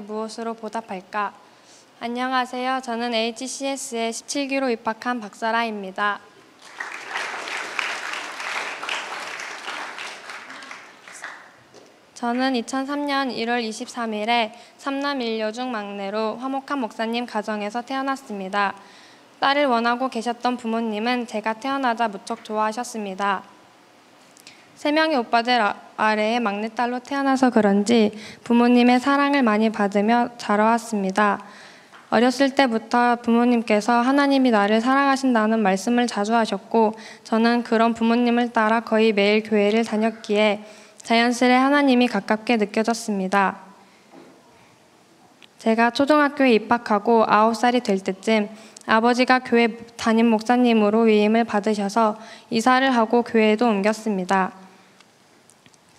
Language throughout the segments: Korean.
무엇으로 보답할까? 안녕하세요. 저는 HCS에 17기로 입학한 박설아입니다. 저는 2003년 1월 23일에 3남 1녀 중 막내로 화목한 목사님 가정에서 태어났습니다. 딸을 원하고 계셨던 부모님은 제가 태어나자 무척 좋아하셨습니다. 3명의 오빠들 아래에 막내딸로 태어나서 그런지 부모님의 사랑을 많이 받으며 자라왔습니다. 어렸을 때부터 부모님께서 하나님이 나를 사랑하신다는 말씀을 자주 하셨고 저는 그런 부모님을 따라 거의 매일 교회를 다녔기에 자연스레 하나님이 가깝게 느껴졌습니다. 제가 초등학교에 입학하고 9살이 될 때쯤 아버지가 교회 담임 목사님으로 위임을 받으셔서 이사를 하고 교회에도 옮겼습니다.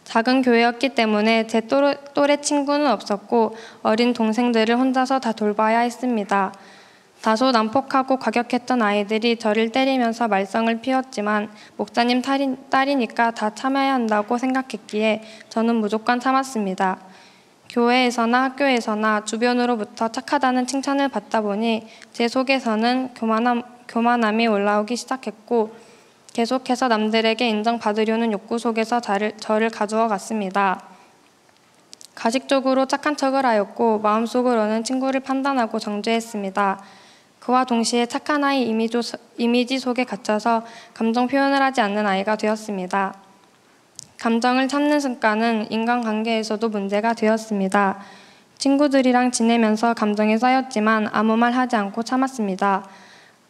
작은 교회였기 때문에 제 또래 친구는 없었고 어린 동생들을 혼자서 다 돌봐야 했습니다. 다소 난폭하고 과격했던 아이들이 저를 때리면서 말썽을 피웠지만 목사님 딸이니까 다 참아야 한다고 생각했기에 저는 무조건 참았습니다. 교회에서나 학교에서나 주변으로부터 착하다는 칭찬을 받다 보니 제 속에서는 교만함이 올라오기 시작했고 계속해서 남들에게 인정받으려는 욕구 속에서 저를 가두어 갔습니다. 가식적으로 착한 척을 하였고 마음속으로는 친구를 판단하고 정죄했습니다. 그와 동시에 착한 아이 이미지 속에 갇혀서 감정 표현을 하지 않는 아이가 되었습니다. 감정을 참는 습관은 인간관계에서도 문제가 되었습니다. 친구들이랑 지내면서 감정이 쌓였지만 아무 말 하지 않고 참았습니다.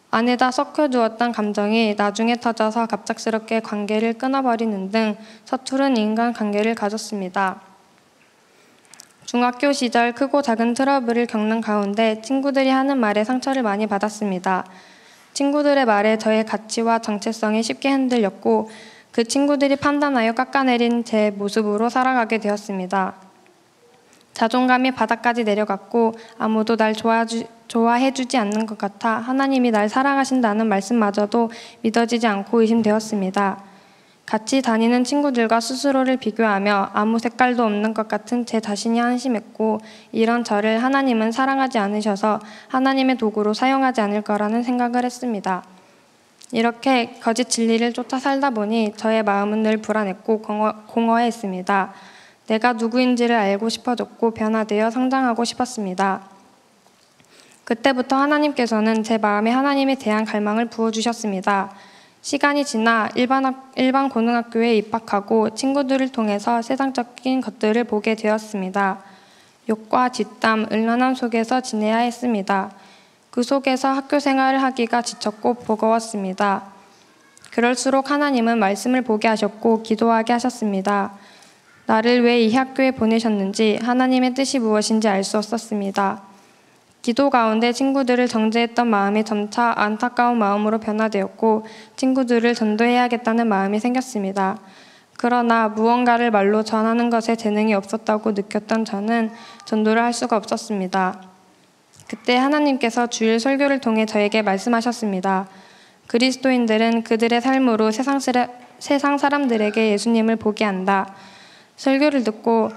안에다 썩혀두었던 감정이 나중에 터져서 갑작스럽게 관계를 끊어버리는 등 서투른 인간관계를 가졌습니다. 중학교 시절 크고 작은 트러블을 겪는 가운데 친구들이 하는 말에 상처를 많이 받았습니다. 친구들의 말에 저의 가치와 정체성이 쉽게 흔들렸고 그 친구들이 판단하여 깎아내린 제 모습으로 살아가게 되었습니다. 자존감이 바닥까지 내려갔고 아무도 날 좋아해주지 않는 것 같아 하나님이 날 사랑하신다는 말씀마저도 믿어지지 않고 의심되었습니다. 같이 다니는 친구들과 스스로를 비교하며 아무 색깔도 없는 것 같은 제 자신이 한심했고 이런 저를 하나님은 사랑하지 않으셔서 하나님의 도구로 사용하지 않을 거라는 생각을 했습니다. 이렇게 거짓 진리를 쫓아 살다 보니 저의 마음은 늘 불안했고 공허했습니다. 내가 누구인지를 알고 싶어졌고 변화되어 성장하고 싶었습니다. 그때부터 하나님께서는 제 마음에 하나님에 대한 갈망을 부어주셨습니다. 시간이 지나 일반 고등학교에 입학하고 친구들을 통해서 세상적인 것들을 보게 되었습니다. 욕과 뒷담, 음란함 속에서 지내야 했습니다. 그 속에서 학교 생활을 하기가 지쳤고 버거웠습니다. 그럴수록 하나님은 말씀을 보게 하셨고 기도하게 하셨습니다. 나를 왜 이 학교에 보내셨는지 하나님의 뜻이 무엇인지 알 수 없었습니다. 기도 가운데 친구들을 정죄했던 마음이 점차 안타까운 마음으로 변화되었고 친구들을 전도해야겠다는 마음이 생겼습니다. 그러나 무언가를 말로 전하는 것에 재능이 없었다고 느꼈던 저는 전도를 할 수가 없었습니다. 그때 하나님께서 주일 설교를 통해 저에게 말씀하셨습니다. 그리스도인들은 그들의 삶으로 세상 사람들에게 예수님을 보게 한다. 설교를 듣고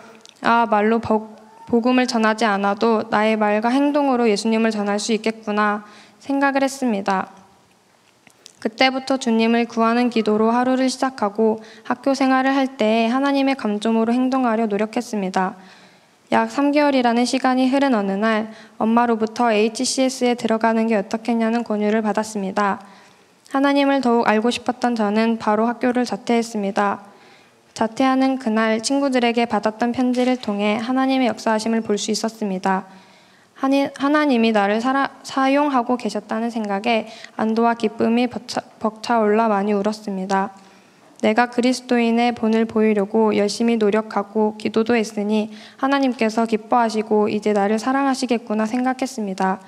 말로 복음을 전하지 않아도 나의 말과 행동으로 예수님을 전할 수 있겠구나 생각을 했습니다. 그때부터 주님을 구하는 기도로 하루를 시작하고 학교 생활을 할 때 하나님의 감점으로 행동하려 노력했습니다. 약 3개월이라는 시간이 흐른 어느 날 엄마로부터 HCS에 들어가는 게 어떻겠냐는 권유를 받았습니다. 하나님을 더욱 알고 싶었던 저는 바로 학교를 자퇴했습니다. 자퇴하는 그날 친구들에게 받았던 편지를 통해 하나님의 역사하심을 볼 수 있었습니다. 하나님이 나를 사용하고 계셨다는 생각에 안도와 기쁨이 벅차올라 많이 울었습니다. 내가 그리스도인의 본을 보이려고 열심히 노력하고 기도도 했으니 하나님께서 기뻐하시고 이제 나를 사랑하시겠구나 생각했습니다.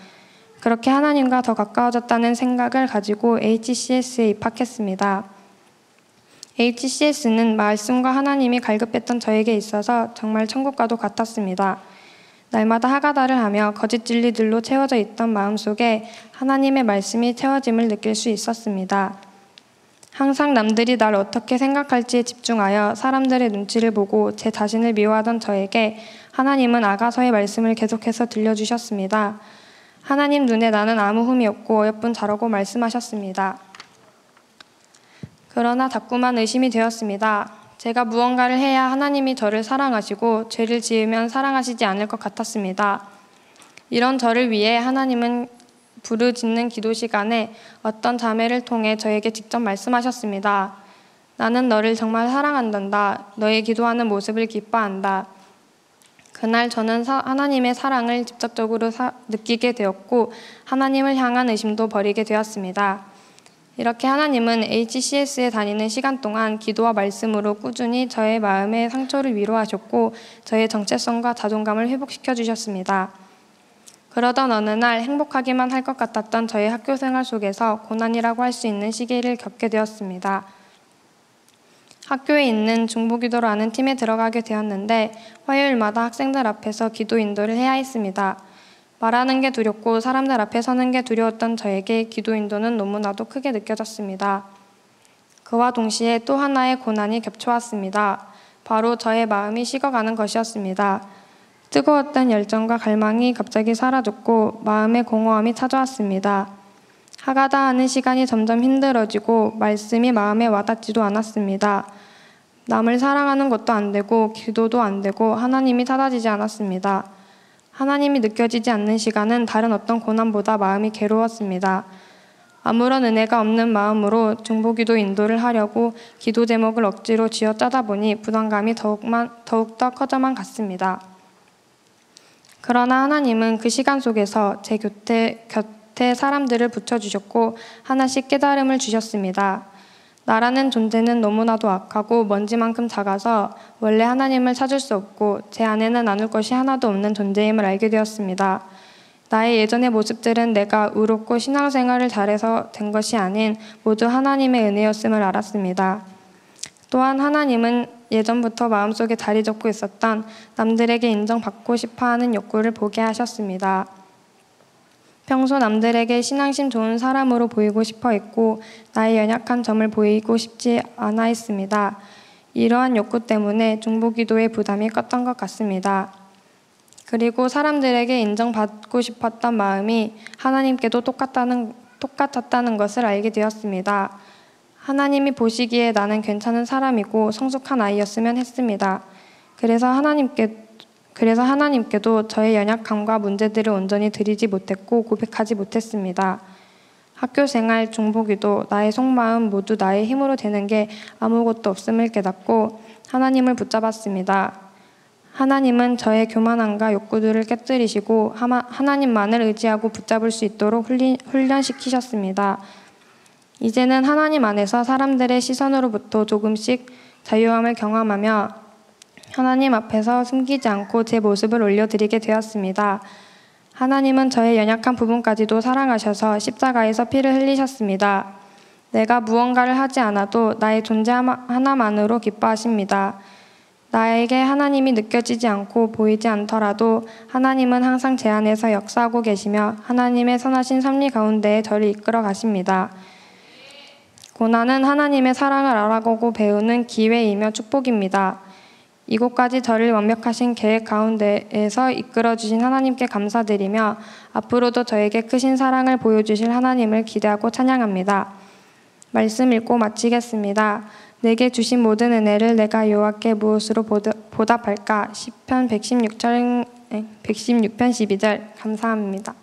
그렇게 하나님과 더 가까워졌다는 생각을 가지고 HCS에 입학했습니다. HCS는 말씀과 하나님이 갈급했던 저에게 있어서 정말 천국과도 같았습니다. 날마다 하가다를 하며 거짓 진리들로 채워져 있던 마음속에 하나님의 말씀이 채워짐을 느낄 수 있었습니다. 항상 남들이 날 어떻게 생각할지에 집중하여 사람들의 눈치를 보고 제 자신을 미워하던 저에게 하나님은 아가서의 말씀을 계속해서 들려주셨습니다. 하나님 눈에 나는 아무 흠이 없고 어여쁜 자라고 말씀하셨습니다. 그러나 자꾸만 의심이 되었습니다. 제가 무언가를 해야 하나님이 저를 사랑하시고 죄를 지으면 사랑하시지 않을 것 같았습니다. 이런 저를 위해 하나님은 부르짖는 기도 시간에 어떤 자매를 통해 저에게 직접 말씀하셨습니다. 나는 너를 정말 사랑한단다. 너의 기도하는 모습을 기뻐한다. 그날 저는 하나님의 사랑을 직접적으로 느끼게 되었고 하나님을 향한 의심도 버리게 되었습니다. 이렇게 하나님은 HCS에 다니는 시간 동안 기도와 말씀으로 꾸준히 저의 마음의 상처를 위로하셨고 저의 정체성과 자존감을 회복시켜 주셨습니다. 그러던 어느 날 행복하기만 할 것 같았던 저의 학교 생활 속에서 고난이라고 할 수 있는 시기를 겪게 되었습니다. 학교에 있는 중보기도라는 팀에 들어가게 되었는데 화요일마다 학생들 앞에서 기도 인도를 해야 했습니다. 말하는 게 두렵고 사람들 앞에 서는 게 두려웠던 저에게 기도 인도는 너무나도 크게 느껴졌습니다. 그와 동시에 또 하나의 고난이 겹쳐왔습니다. 바로 저의 마음이 식어가는 것이었습니다. 뜨거웠던 열정과 갈망이 갑자기 사라졌고 마음의 공허함이 찾아왔습니다. 하가다 하는 시간이 점점 힘들어지고 말씀이 마음에 와닿지도 않았습니다. 남을 사랑하는 것도 안 되고 기도도 안 되고 하나님이 찾아지지 않았습니다. 하나님이 느껴지지 않는 시간은 다른 어떤 고난보다 마음이 괴로웠습니다. 아무런 은혜가 없는 마음으로 중보기도 인도를 하려고 기도 제목을 억지로 쥐어짜다 보니 부담감이 더욱더 커져만 갔습니다. 그러나 하나님은 그 시간 속에서 제 곁에 사람들을 붙여주셨고 하나씩 깨달음을 주셨습니다. 나라는 존재는 너무나도 악하고 먼지만큼 작아서 원래 하나님을 찾을 수 없고 제 안에는 나눌 것이 하나도 없는 존재임을 알게 되었습니다. 나의 예전의 모습들은 내가 의롭고 신앙생활을 잘해서 된 것이 아닌 모두 하나님의 은혜였음을 알았습니다. 또한 하나님은 예전부터 마음속에 자리 잡고 있었던 남들에게 인정받고 싶어하는 욕구를 보게 하셨습니다. 평소 남들에게 신앙심 좋은 사람으로 보이고 싶어 했고 나의 연약한 점을 보이고 싶지 않아 했습니다. 이러한 욕구 때문에 중보기도의 부담이 컸던 것 같습니다. 그리고 사람들에게 인정받고 싶었던 마음이 하나님께도 똑같았다는 것을 알게 되었습니다. 하나님이 보시기에 나는 괜찮은 사람이고 성숙한 아이였으면 했습니다. 그래서 하나님께도 저의 연약함과 문제들을 온전히 드리지 못했고 고백하지 못했습니다. 학교생활, 중보기도, 나의 속마음 모두 나의 힘으로 되는 게 아무것도 없음을 깨닫고 하나님을 붙잡았습니다. 하나님은 저의 교만함과 욕구들을 깨뜨리시고 하나님만을 의지하고 붙잡을 수 있도록 훈련시키셨습니다. 이제는 하나님 안에서 사람들의 시선으로부터 조금씩 자유함을 경험하며 하나님 앞에서 숨기지 않고 제 모습을 올려드리게 되었습니다. 하나님은 저의 연약한 부분까지도 사랑하셔서 십자가에서 피를 흘리셨습니다. 내가 무언가를 하지 않아도 나의 존재 하나만으로 기뻐하십니다. 나에게 하나님이 느껴지지 않고 보이지 않더라도 하나님은 항상 제 안에서 역사하고 계시며 하나님의 선하신 섭리 가운데에 저를 이끌어 가십니다. 고난은 하나님의 사랑을 알아보고 배우는 기회이며 축복입니다. 이곳까지 저를 완벽하신 계획 가운데에서 이끌어주신 하나님께 감사드리며 앞으로도 저에게 크신 사랑을 보여주실 하나님을 기대하고 찬양합니다. 말씀 읽고 마치겠습니다. 내게 주신 모든 은혜를 내가 여호와께 무엇으로 보답할까? 시편 116편 12절 감사합니다.